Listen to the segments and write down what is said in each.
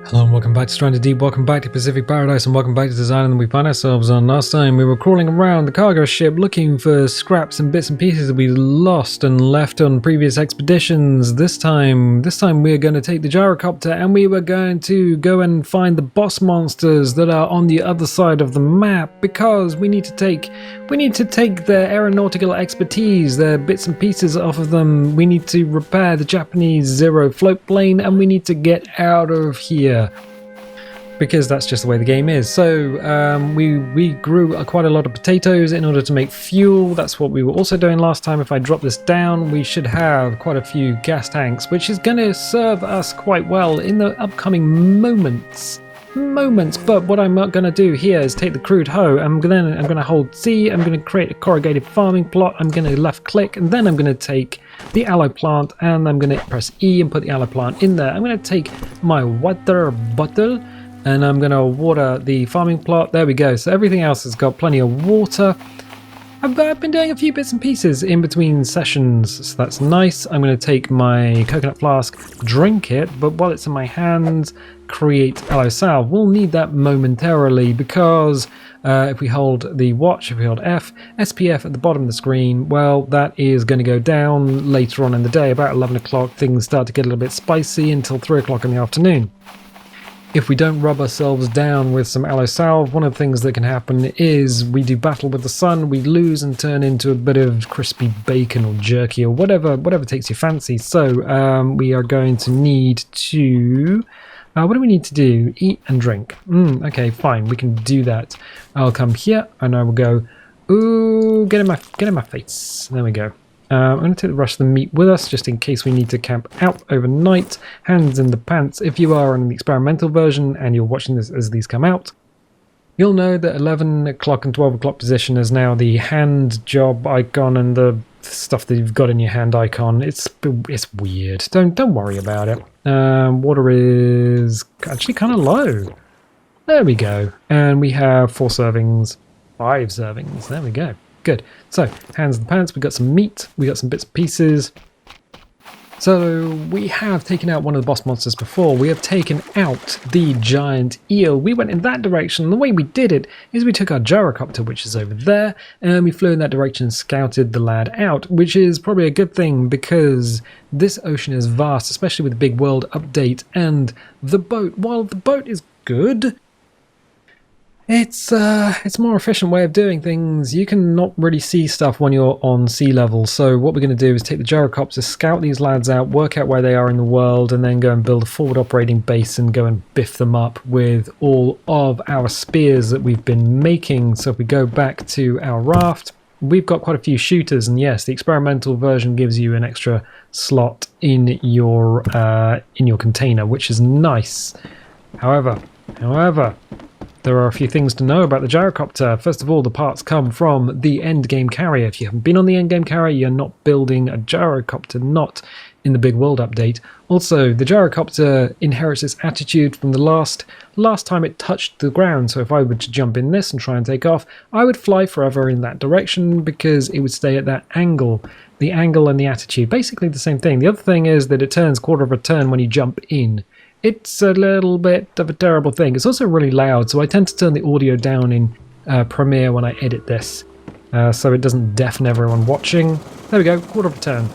Hello and welcome back to Stranded Deep, welcome back to Pacific Paradise, and welcome back to this island that we find ourselves on. Last time we were crawling around the cargo ship looking for scraps and bits and pieces that we lost and left on previous expeditions. This time we are going to take the gyrocopter and we were going to go and find the boss monsters that are on the other side of the map, because we need to take their aeronautical expertise, their bits and pieces off of them. We need to repair the Japanese Zero float plane and we need to get out of here, because that's just the way the game is. So we grew quite a lot of potatoes in order to make fuel. That's what we were also doing last time. If I drop this down, we should have quite a few gas tanks, which is going to serve us quite well in the upcoming moments. But what I'm not going to do here is take the crude hoe. I'm going to hold C. I'm going to create a corrugated farming plot. I'm going to left click, and then I'm going to take the aloe plant and I'm going to press E and put the aloe plant in there. I'm going to take my water bottle and I'm going to water the farming plot. There we go. So everything else has got plenty of water. I've been doing a few bits and pieces in between sessions, so that's nice. I'm going to take my coconut flask, drink it, but while it's in my hands, create aloe salve. We'll need that momentarily, because if we hold the watch, if we hold F, SPF at the bottom of the screen, well, that is going to go down later on in the day. About 11 o'clock, things start to get a little bit spicy until 3 o'clock in the afternoon. If we don't rub ourselves down with some aloe salve, one of the things that can happen is we do battle with the sun, we lose and turn into a bit of crispy bacon or jerky or whatever takes your fancy. So we are going to need to... what do we need to do? Eat and drink. Okay, fine, we can do that. I'll come here and I will go, ooh, get in my face. There we go. I'm going to take the rest of the meat with us, just in case we need to camp out overnight. Hands in the pants. If you are on the experimental version and you're watching this as these come out, you'll know that 11 o'clock and 12 o'clock position is now the hand job icon and the stuff that you've got in your hand icon. It's weird. Don't worry about it. Water is actually kind of low. There we go. And we have 4 servings, 5 servings. There we go. Good. So, hands in the pants, we got some meat, we got some bits and pieces. So, we have taken out one of the boss monsters before. We have taken out the giant eel. We went in that direction, and the way we did it is we took our gyrocopter, which is over there, and we flew in that direction and scouted the lad out, which is probably a good thing, because this ocean is vast, especially with the big world update, and the boat, while the boat is good, it's a more efficient way of doing things. You can not really see stuff when you're on sea level. So what we're going to do is take the gyrocopter, scout these lads out, work out where they are in the world, and then go and build a forward operating base and go and biff them up with all of our spears that we've been making. So if we go back to our raft, we've got quite a few shooters, and yes, the experimental version gives you an extra slot in your container, which is nice. However, there are a few things to know about the gyrocopter. First of all, the parts come from the endgame carrier. If you haven't been on the endgame carrier, you're not building a gyrocopter, not in the big world update. Also, the gyrocopter inherits its attitude from the last time it touched the ground. So if I were to jump in this and try and take off, I would fly forever in that direction, because it would stay at that angle. The angle and the attitude, basically the same thing. The other thing is that it turns quarter of a turn when you jump in. It's a little bit of a terrible thing. It's also really loud, so I tend to turn the audio down in Premiere when I edit this, so it doesn't deafen everyone watching. There we go, quarter of a turn.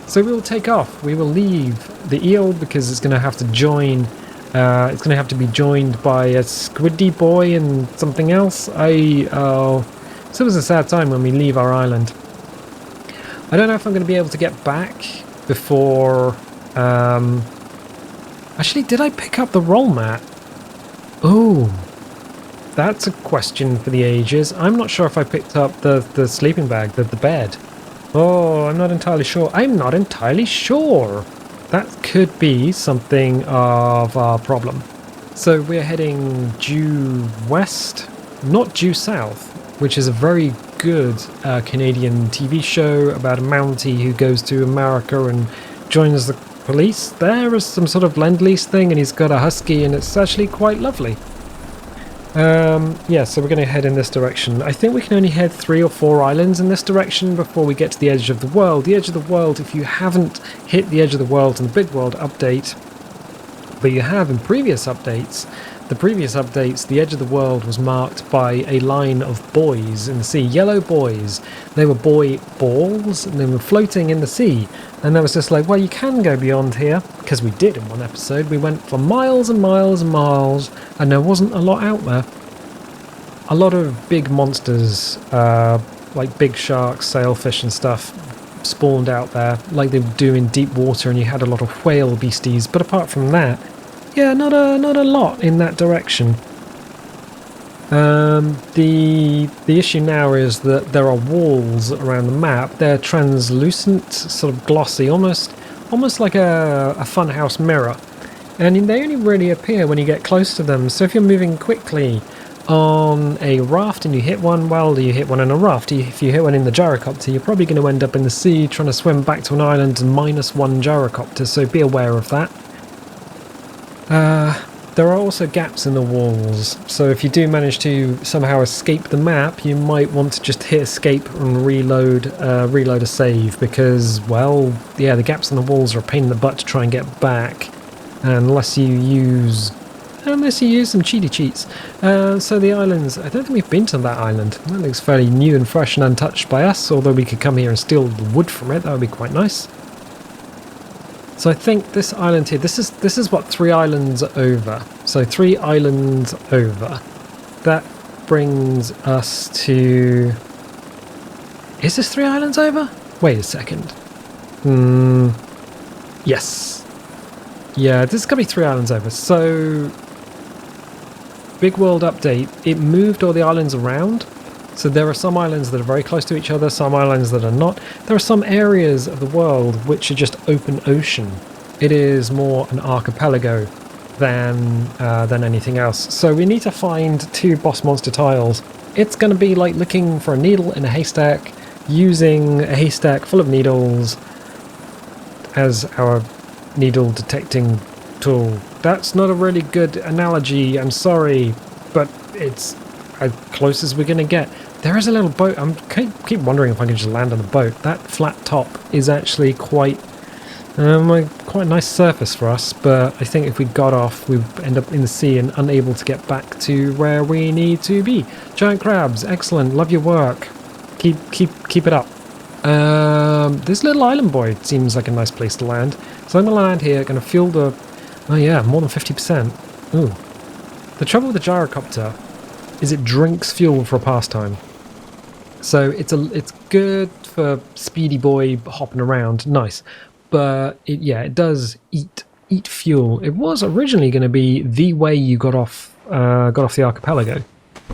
So we will take off. We will leave the eel, because it's going to have to join. It's going to have to be joined by a squiddy boy and something else. So it was a sad time when we leave our island. I don't know if I'm going to be able to get back before... Actually, did I pick up the roll mat? Oh, that's a question for the ages. I'm not sure if I picked up the sleeping bag, the bed. Oh, I'm not entirely sure. That could be something of our problem. So we're heading due west, not due south, which is a very good Canadian TV show about a Mountie who goes to America and joins the police. There is some sort of lend-lease thing, and he's got a husky, and it's actually quite lovely. Yeah, so we're going to head in this direction. I think we can only head 3 or 4 islands in this direction before we get to the edge of the world. The edge of the world, if you haven't hit the edge of the world in the big world update, But you have in previous updates, the edge of the world was marked by a line of buoys in the sea, yellow buoys. They were buoy balls, and they were floating in the sea. And there was just like, well, you can go beyond here, because we did in one episode. We went for miles and miles and miles, and there wasn't a lot out there. A lot of big monsters, like big sharks, sailfish and stuff, spawned out there, like they do in deep water, and you had a lot of whale beasties. But apart from that, yeah, not a lot in that direction. The issue now is that there are walls around the map. They're translucent, sort of glossy, almost like a funhouse mirror, and they only really appear when you get close to them. So if you're moving quickly on a raft and you hit one, well, you hit one on a raft. If you hit one in the gyrocopter, you're probably going to end up in the sea trying to swim back to an island and -1 gyrocopter, so be aware of that. There are also gaps in the walls, so if you do manage to somehow escape the map, you might want to just hit escape and reload a save, because, well, yeah, the gaps in the walls are a pain in the butt to try and get back, unless you use some cheaty cheats. So the islands, I don't think we've been to that island. That looks fairly new and fresh and untouched by us, although we could come here and steal the wood from it. That would be quite nice. So I think this island here, this is what 3 islands over. So 3 islands over. That brings us to... Is this 3 islands over? Wait a second. Yes. Yeah, this is going to be 3 islands over. So... Big world update. It moved all the islands around. So there are some islands that are very close to each other, some islands that are not. There are some areas of the world which are just open ocean. It is more an archipelago than anything else. So we need to find 2 boss monster tiles. It's going to be like looking for a needle in a haystack, using a haystack full of needles as our needle detecting tool. That's not a really good analogy, I'm sorry, but it's as close as we're going to get. There is a little boat. I keep wondering if I can just land on the boat. That flat top is actually quite a nice surface for us, but I think if we got off, we'd end up in the sea and unable to get back to where we need to be. Giant crabs, excellent, love your work. Keep it up. This little island boy seems like a nice place to land. So I'm going to land here, going to fuel the... Oh yeah, more than 50%. Ooh. The trouble with the gyrocopter is it drinks fuel for a pastime. So it's good for speedy boy hopping around, nice. But it does eat fuel. It was originally going to be the way you got off the archipelago.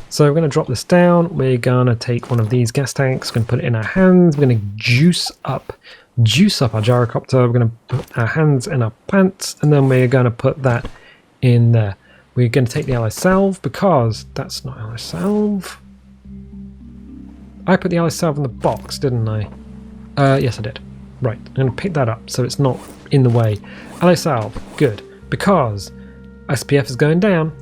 So we're going to drop this down. We're going to take one of these gas tanks. We're going to put it in our hands. We're going to juice up our gyrocopter. We're going to put our hands in our pants, and then we're going to put that in there. We're going to take the ally salve, because that's not ally salve. I put the ally salve in the box, didn't I? Yes, I did. Right, I'm going to pick that up so it's not in the way. Ally salve, good, because SPF is going down.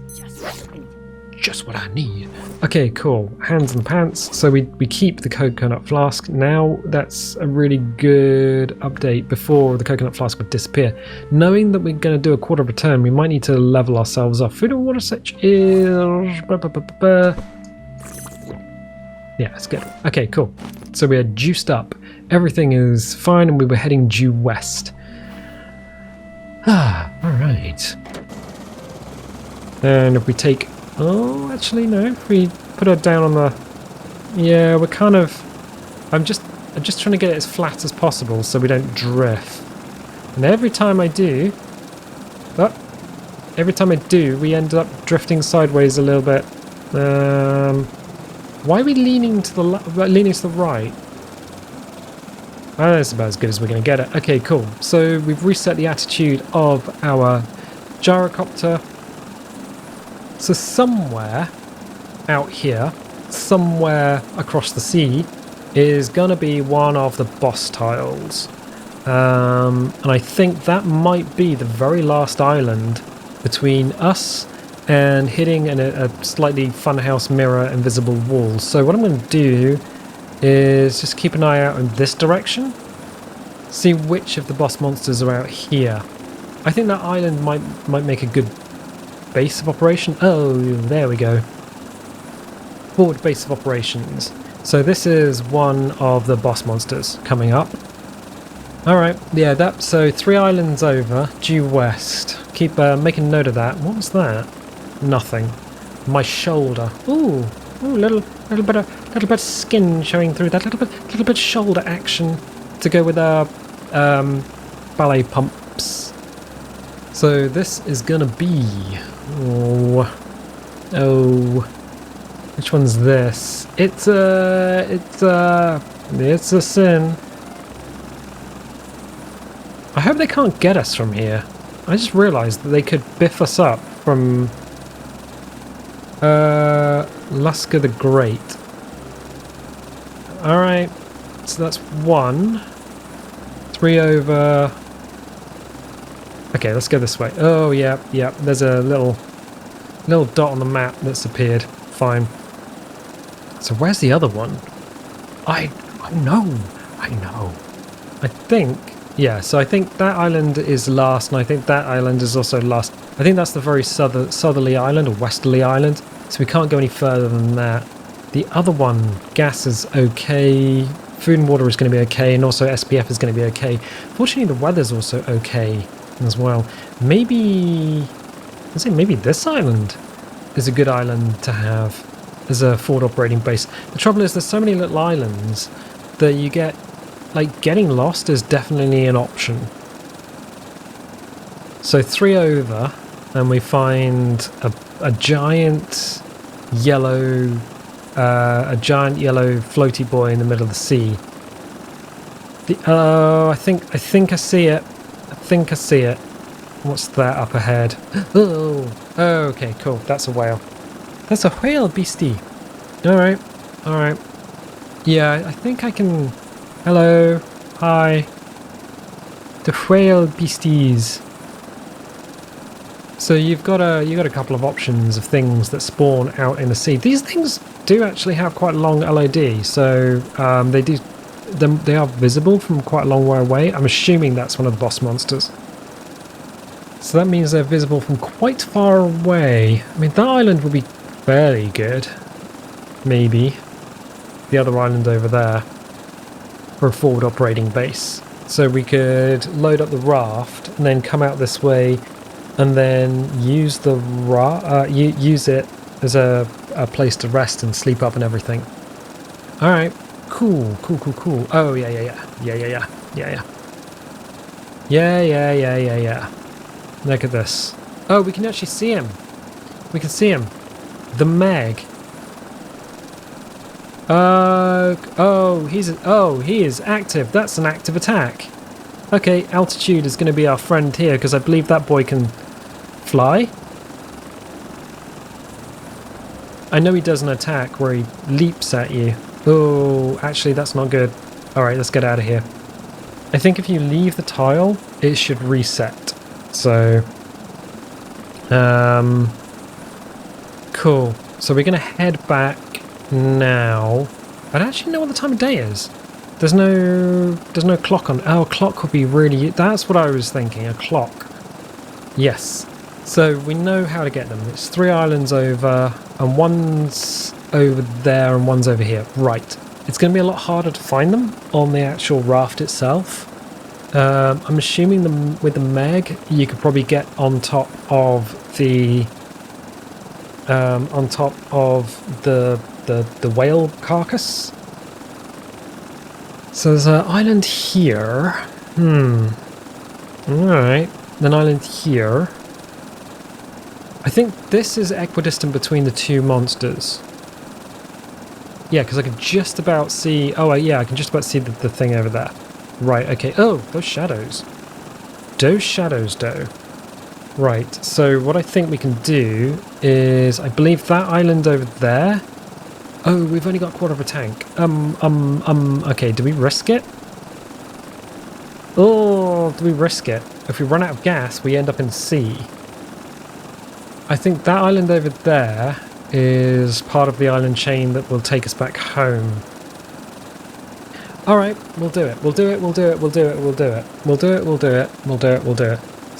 Just what I need. Okay, cool. Hands and pants. So we keep the coconut flask. Now that's a really good update before the coconut flask would disappear. Knowing that we're going to do a quarter of a turn, we might need to level ourselves off. Food and water such is... Yeah, that's good. Okay, cool. So we are juiced up. Everything is fine, and we were heading due west. Alright. And if we take... Oh, actually, no. If we put her down on the... Yeah, we're kind of... I'm just trying to get it as flat as possible so we don't drift. And every time I do... we end up drifting sideways a little bit. Why are we leaning to the right? That's about as good as we're going to get it. Okay, cool. So we've reset the attitude of our gyrocopter. So somewhere out here, somewhere across the sea, is going to be one of the boss tiles. And I think that might be the very last island between us and hitting a slightly funhouse mirror invisible wall. So what I'm going to do is just keep an eye out in this direction. See which of the boss monsters are out here. I think that island might make a good base of operation. Oh, there we go. Forward base of operations. So this is one of the boss monsters coming up. Alright, yeah, so 3 islands over, due west. Keep making note of that. What was that? Nothing. My shoulder. Ooh, little bit of skin showing through that. Little bit shoulder action to go with our ballet pumps. So this is gonna be which one's this? It's a sin. I hope they can't get us from here. I just realised that they could biff us up from Lusker the Great. Alright, so that's 1. 3 over. Okay, let's go this way. Oh yeah, there's a little dot on the map that's appeared. Fine. So where's the other one? I know. I think, yeah, so I think that island is last, and I think that island is also last. I think that's the very southerly island, or westerly island, so we can't go any further than that. The other one, gas is okay, food and water is going to be okay, and also SPF is going to be okay. Fortunately, the weather's also okay as well. Maybe this island is a good island to have as a forward operating base. The trouble is there's so many little islands that you get, like, getting lost is definitely an option. So 3 over, and we find a giant yellow floaty boy in the middle of the sea. I think I see it. What's that up ahead? Oh, okay, cool. That's a whale. That's a whale, beastie. Alright. Yeah, I think I can... Hello. Hi. The whale beasties. So you've got a couple of options of things that spawn out in the sea. These things do actually have quite a long LOD, so they are visible from quite a long way away. I'm assuming that's one of the boss monsters. So that means they're visible from quite far away. I mean, that island would be fairly good. Maybe. The other island over there. For a forward operating base. So we could load up the raft and then come out this way and then use the use it as a place to rest and sleep up and everything. Alright. Cool. Oh, yeah. Look at this. Oh, we can actually see him. We can see him. The Meg. He is active. That's an active attack. Okay, altitude is going to be our friend here because I believe that boy can fly. I know he does an attack where he leaps at you. Oh, actually that's not good. Alright, let's get out of here. I think if you leave the tile, it should reset. So, cool. So we're going to head back now. I don't actually know what the time of day is. There's no clock on. Oh, a clock would be really... That's what I was thinking, a clock. Yes. So we know how to get them. It's 3 islands over, and one's over there and one's over here. Right. It's going to be a lot harder to find them on the actual raft itself. I'm assuming with the Meg, you could probably get on top of the whale carcass. So there's an island here. Alright. An island here. I think this is equidistant between the 2 monsters. Yeah, because I can just about see... Oh, yeah, I can just about see the thing over there. Right, okay. Oh, those shadows. Those shadows, though. Right, so what I think we can do is... I believe that island over there... Oh, we've only got a quarter of a tank. Okay, do we risk it? Oh, do we risk it? If we run out of gas, we end up in the sea. I think that island over there is part of the island chain that will take us back home. Alright, we'll do it.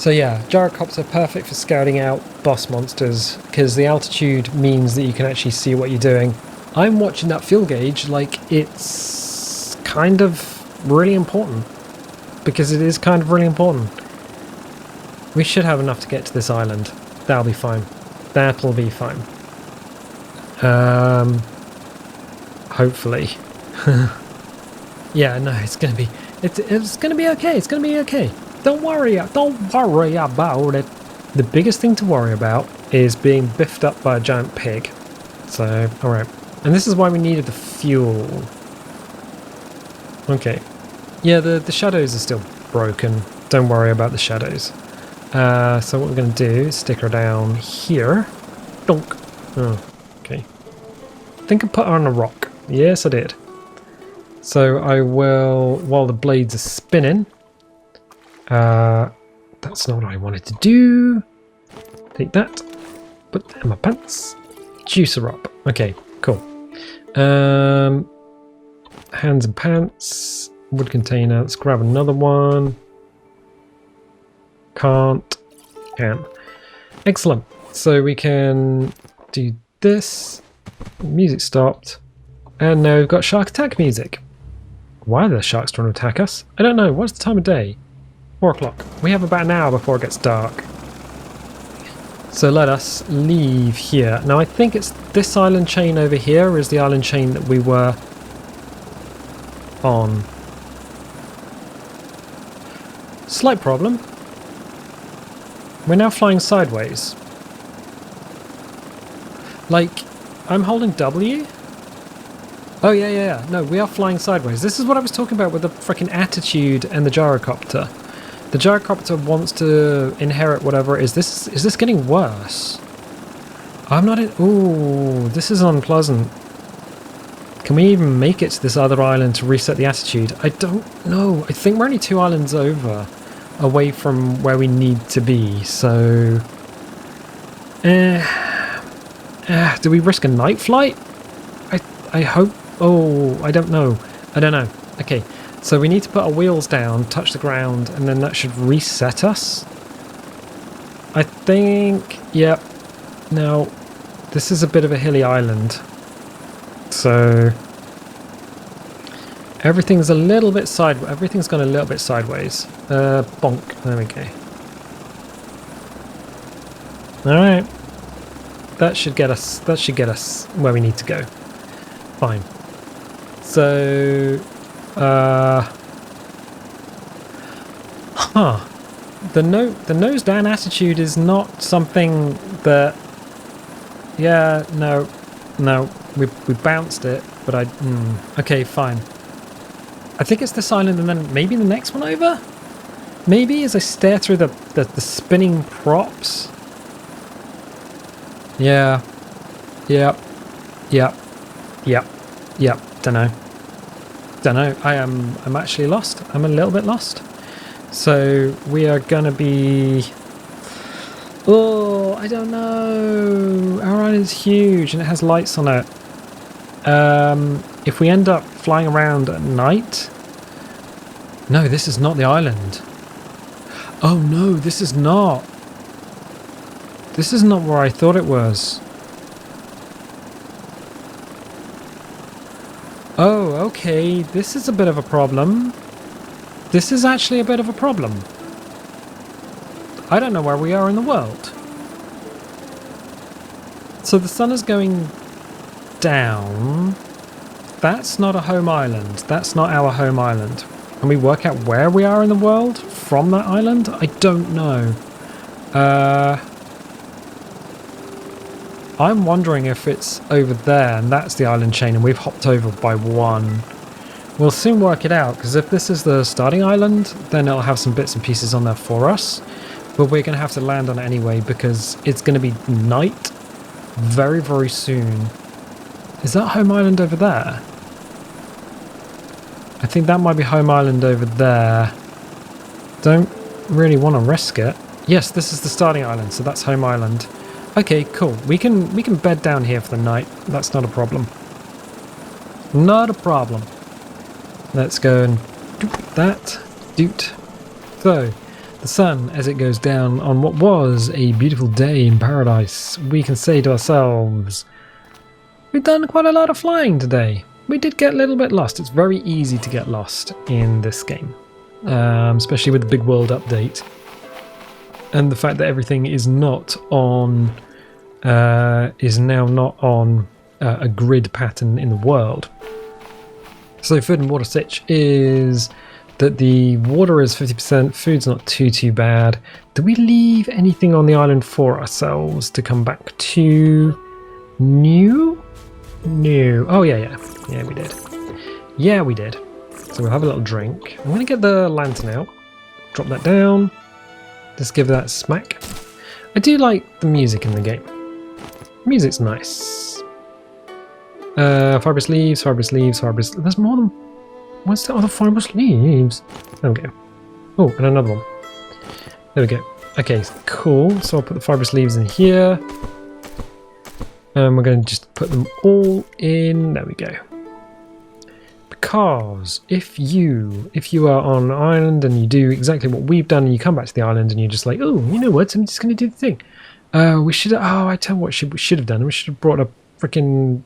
So yeah, Gyrocopter perfect for scouting out boss monsters, because the altitude means that you can actually see what you're doing. I'm watching that fuel gauge like it's kind of really important, because it is kind of really important. We should have enough to get to this island. That'll be fine. That'll be fine. Hopefully. Yeah, no, it's gonna be okay. It's gonna be okay. Don't worry about it. The biggest thing to worry about is being biffed up by a giant pig. So, alright. And this is why we needed the fuel. Okay. Yeah, the shadows are still broken. Don't worry about the shadows. So what we're going to do is stick her down here. Donk. Oh, okay. I think I put her on a rock. Yes, I did. So I will, while the blades are spinning, that's not what I wanted to do. Take that. Put that in my pants. Juice her up. Okay, cool. Hands and pants. Wood container. Let's grab another one. Can't. Can. Excellent. So we can do this. Music stopped. And now we've got shark attack music. Why are the sharks trying to attack us? I don't know. What's the time of day? 4 o'clock. We have about an hour before it gets dark. So let us leave here. Now I think it's this island chain over here is the island chain that we were on. Slight problem. We're now flying sideways. Like, I'm holding W? Oh yeah. No, we are flying sideways. This is what I was talking about with the freaking attitude and the gyrocopter. The gyrocopter wants to inherit whatever it is. Is this getting worse? I'm not in... Ooh, this is unpleasant. Can we even make it to this other island to reset the attitude? I don't know. I think we're only 2 islands away from where we need to be, so... do we risk a night flight? I hope... Oh, I don't know. Okay, so we need to put our wheels down, touch the ground, and then that should reset us. I think... Yep. Now, this is a bit of a hilly island. So... Everything's a little bit sideways. Everything's gone a little bit sideways. Bonk. There we go. Alright. That should get us where we need to go. Fine. So... The nose down attitude is not something that... Yeah, no. We bounced it, but okay, fine. I think it's this island and then maybe the next one over? Maybe as I stare through the spinning props? Yeah. Yep. Dunno. I'm actually lost. I'm a little bit lost. So we are gonna be... Oh, I don't know. Our island's huge and it has lights on it. If we end up flying around at night... No, this is not the island. Oh no, this is not. This is not where I thought it was. Oh, okay. This is a bit of a problem. This is actually a bit of a problem. I don't know where we are in the world. So the sun is going down. That's not a home island. That's not our home island. Can we work out where we are in the world from that island? I don't know. I'm wondering if it's over there and that's the island chain and we've hopped over by 1. We'll soon work it out, because if this is the starting island, then it'll have some bits and pieces on there for us. But we're going to have to land on it anyway, because it's going to be night very, very soon. Is that home island over there? I think that might be home island over there. Don't really want to risk it. Yes, this is the starting island, so that's home island. Okay, cool. We can bed down here for the night. That's not a problem. Not a problem. Let's go and doot that. Doot. So, the sun as it goes down on what was a beautiful day in paradise, we can say to ourselves, we've done quite a lot of flying today. We did get a little bit lost. It's very easy to get lost in this game, especially with the big world update. And the fact that everything is not on, is now not on a grid pattern in the world. So food and water sitch is that the water is 50%, food's not too bad. Do we leave anything on the island for ourselves to come back to? New? No. Oh, yeah, we did. Yeah, we did. So we'll have a little drink. I'm going to get the lantern out. Drop that down. Just give that a smack. I do like the music in the game. Music's nice. Fibrous leaves. There's more than... What's that other fibrous leaves? There we go. Oh, and another one. There we go. Okay, cool. So I'll put the fibrous leaves in here. And we're going to just put them all in. There we go. Because if you are on an island and you do exactly what we've done and you come back to the island and you're just like, oh, you know what? I'm just going to do the thing. We should. Oh, I tell you what we should have done. We should have brought a freaking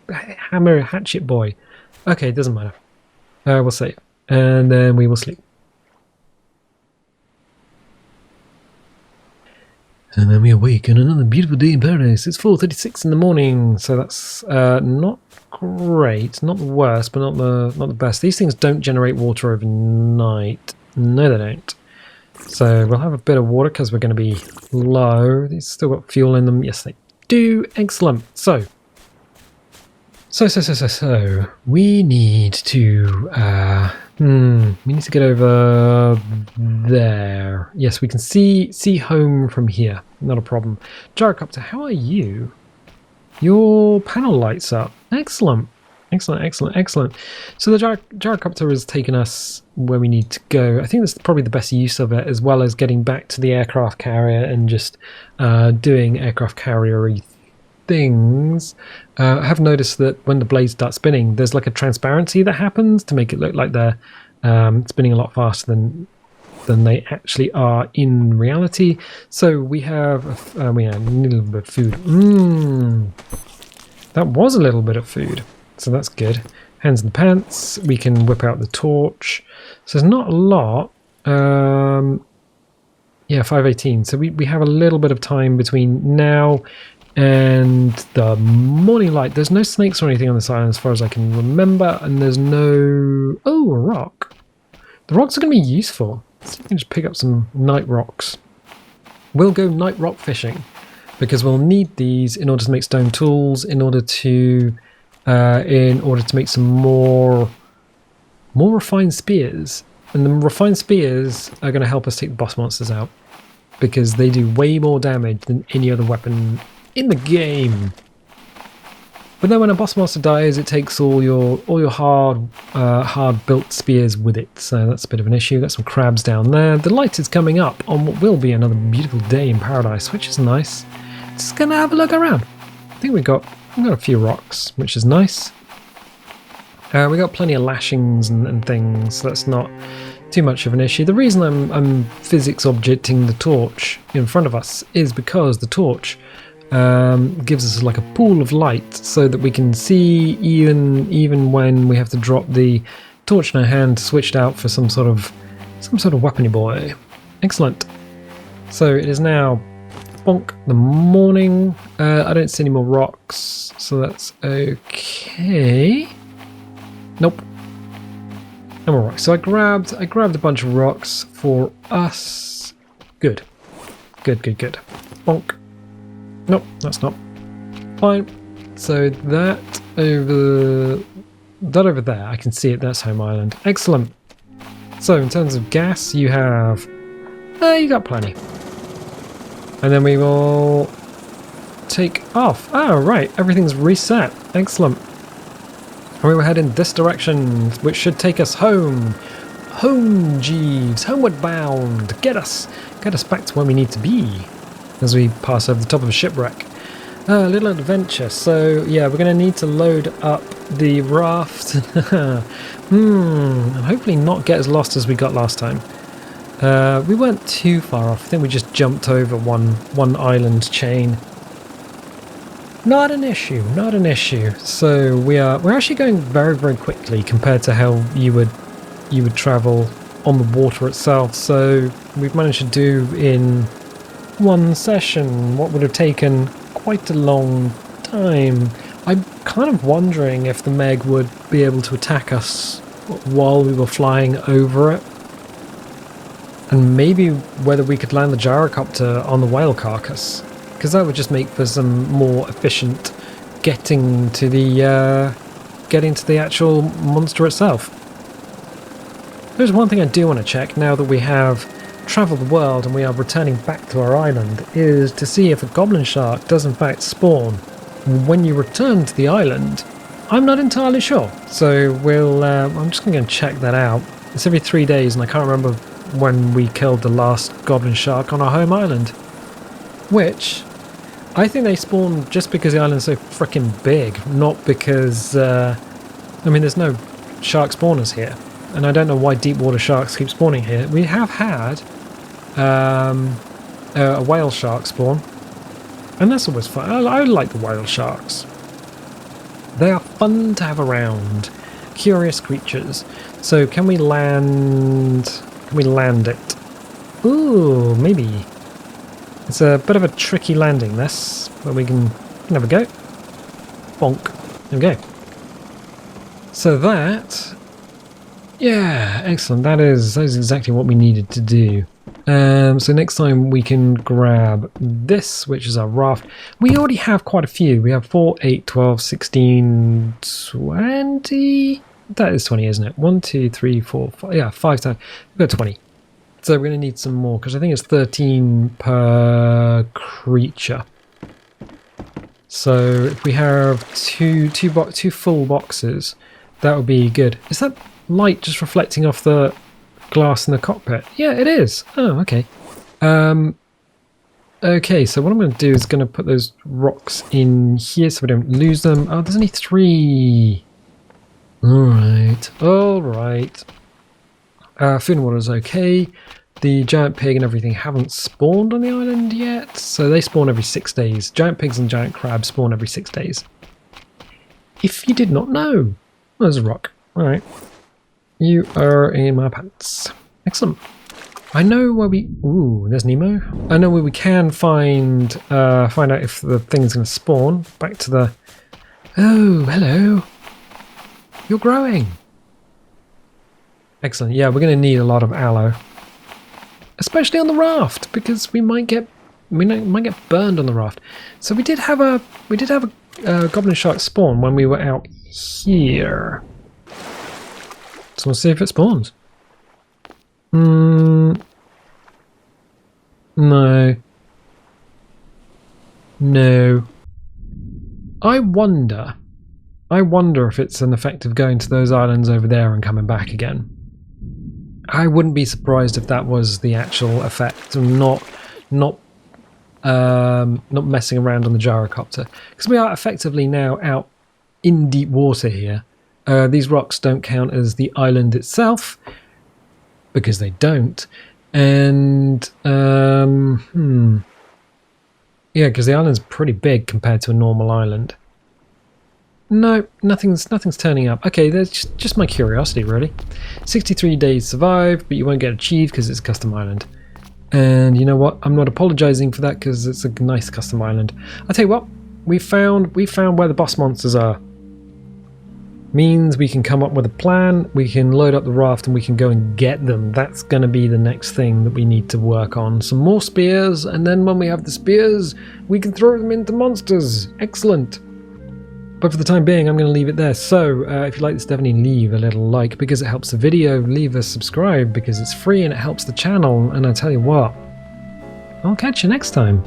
hammer hatchet boy. Okay, it doesn't matter. We'll save. And then we will sleep. And then we awake on another beautiful day in paradise. It's 4:36 in the morning, so that's not great, not the worst, but not the best. These things don't generate water overnight. No, they don't. So we'll have a bit of water because we're going to be low. These still got fuel in them. Yes, they do. Excellent. So we need to get over there. Yes, we can see home from here. Not a problem. Gyrocopter, how are you? Your panel lights up. Excellent. So the gyrocopter has taken us where we need to go. I think that's probably the best use of it, as well as getting back to the aircraft carrier and just doing aircraft carrier-y things. I have noticed that when the blades start spinning, there's like a transparency that happens to make it look like they're spinning a lot faster than they actually are in reality. So we have a little bit of food. That was a little bit of food, so that's good. Hands in the pants. We can whip out the torch. So there's not a lot. Yeah, 5:18. So we have a little bit of time between now and the morning light. There's no snakes or anything on this island as far as I can remember, and there's no... Oh, a rock. The rocks are going to be useful. So you can just pick up some night rocks. We'll go night rock fishing because we'll need these in order to make stone tools, in order to make some more refined spears. And the refined spears are going to help us take the boss monsters out because they do way more damage than any other weapon in the game. But then when a boss monster dies, it takes all your hard built spears with it. So that's a bit of an issue. Got some crabs down there. The light is coming up on what will be another beautiful day in paradise, which is nice. Just gonna have a look around. I think we've got a few rocks, which is nice. We got plenty of lashings and things, so that's not too much of an issue. The reason I'm physics objecting the torch in front of us is because the torch gives us like a pool of light so that we can see even when we have to drop the torch in our hand to switch it out for some sort of weapony boy. Excellent. So it is now bonk the morning. I don't see any more rocks, so that's okay. Nope. No more rocks. So I grabbed a bunch of rocks for us. Good. Bonk. Nope, that's not. Fine. So that over there, I can see it. That's home island. Excellent. So in terms of gas, you have, you got plenty. And then we will take off. Oh, right. Everything's reset. Excellent. And we will head in this direction, which should take us home. Home, Jeeves. Homeward bound. Get us back to where we need to be as we pass over the top of a shipwreck. A little adventure. So, yeah, we're going to need to load up the raft. And hopefully not get as lost as we got last time. We weren't too far off. I think we just jumped over one island chain. Not an issue, not an issue. So we're actually going very, very quickly compared to how you would travel on the water itself. So we've managed to do in one session what would have taken quite a long time. I'm kind of wondering if the Meg would be able to attack us while we were flying over it. And maybe whether we could land the gyrocopter on the whale carcass, because that would just make for some more efficient getting to the actual monster itself. There's one thing I do want to check now that we have travelled the world and we are returning back to our island, is to see if a goblin shark does in fact spawn when you return to the island. I'm not entirely sure, so I'm just going to check that out. It's every 3 days, and I can't remember when we killed the last goblin shark on our home island. Which, I think they spawn just because the island's so freaking big, not because, I mean, there's no shark spawners here. And I don't know why deep water sharks keep spawning here. We have had a whale shark spawn, and that's always fun. I like the whale sharks. They are fun to have around. Curious creatures. So can we land... Can we land it? Ooh, maybe. It's a bit of a tricky landing, this, but we can have a go. Bonk. There we go. So that... Yeah, excellent. That is exactly what we needed to do. So next time we can grab this, which is our raft. We already have quite a few. We have 4, 8, 12, 16, 20... That is 20, isn't it? 1, 2, 3, 4, 5. Yeah, 5 times. We've got 20. So we're going to need some more, because I think it's 13 per creature. So if we have two full boxes, that would be good. Is that light just reflecting off the glass in the cockpit? Yeah, it is. Oh, okay. Okay, so what I'm going to do is going to put those rocks in here so we don't lose them. Oh, there's only 3. All right. Food and water is okay. The giant pig and everything haven't spawned on the island yet, so they spawn every 6 days. Giant pigs and giant crabs spawn every 6 days. If you did not know. Oh, there's a rock. All right. You are in my pants. Excellent. I know where we... Ooh, there's Nemo. I know where we can find out if the thing's going to spawn. Back to the... Oh, hello. You're growing. Excellent. Yeah, we're going to need a lot of aloe, especially on the raft, because we might get burned on the raft. So we did have a goblin shark spawn when we were out here. So we'll see if it spawns. No. No. I wonder if it's an effect of going to those islands over there and coming back again. I wouldn't be surprised if that was the actual effect, and not messing around on the gyrocopter, because we are effectively now out in deep water here. These rocks don't count as the island itself, because they don't, and yeah, because the island's pretty big compared to a normal island. No, nothing's turning up. Okay, that's just my curiosity, really. 63 days survive, but you won't get achieved because it's a custom island. And you know what? I'm not apologizing for that because it's a nice custom island. I'll tell you what, we found where the boss monsters are. Means we can come up with a plan, we can load up the raft and we can go and get them. That's going to be the next thing that we need to work on. Some more spears, and then when we have the spears, we can throw them into monsters. Excellent. But for the time being, I'm going to leave it there. So if you like this, definitely leave a little like because it helps the video. Leave a subscribe because it's free and it helps the channel. And I tell you what, I'll catch you next time.